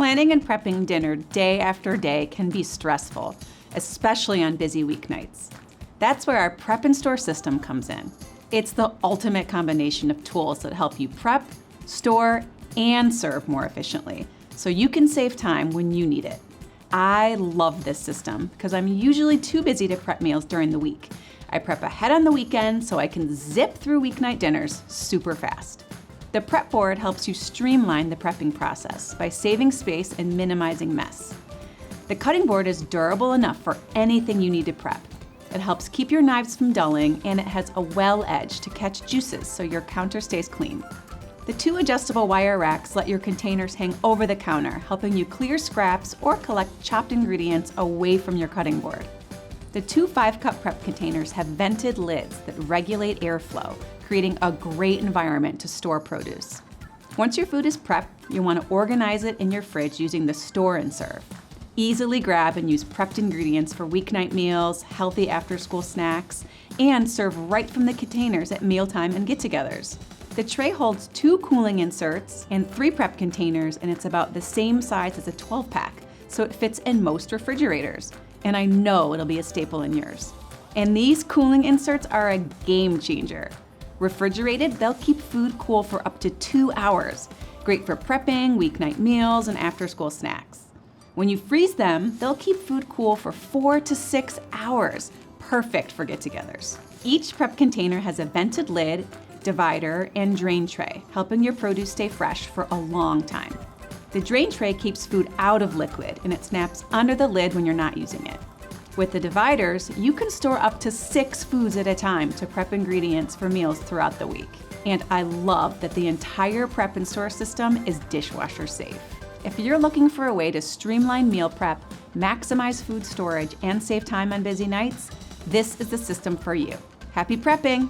Planning and prepping dinner day after day can be stressful, especially on busy weeknights. That's where our prep and store system comes in. It's the ultimate combination of tools that help you prep, store, and serve more efficiently, so you can save time when you need it. I love this system because I'm usually too busy to prep meals during the week. I prep ahead on the weekend so I can zip through weeknight dinners super fast. The prep board helps you streamline the prepping process by saving space and minimizing mess. The cutting board is durable enough for anything you need to prep. It helps keep your knives from dulling, and it has a well edge to catch juices so your counter stays clean. The 2 adjustable wire racks let your containers hang over the counter, helping you clear scraps or collect chopped ingredients away from your cutting board. The 2 5-cup prep containers have vented lids that regulate airflow, creating a great environment to store produce. Once your food is prepped, you want to organize it in your fridge using the store and serve. Easily grab and use prepped ingredients for weeknight meals, healthy after-school snacks, and serve right from the containers at mealtime and get-togethers. The tray holds 2 cooling inserts and 3 prep containers, and it's about the same size as a 12-pack, so it fits in most refrigerators. And I know it'll be a staple in yours. And these cooling inserts are a game changer. Refrigerated, they'll keep food cool for up to 2 hours. Great for prepping, weeknight meals, and after-school snacks. When you freeze them, they'll keep food cool for 4 to 6 hours. Perfect for get-togethers. Each prep container has a vented lid, divider, and drain tray, helping your produce stay fresh for a long time. The drain tray keeps food out of liquid, and it snaps under the lid when you're not using it. With the dividers, you can store up to 6 foods at a time to prep ingredients for meals throughout the week. And I love that the entire prep and store system is dishwasher safe. If you're looking for a way to streamline meal prep, maximize food storage, and save time on busy nights, this is the system for you. Happy prepping!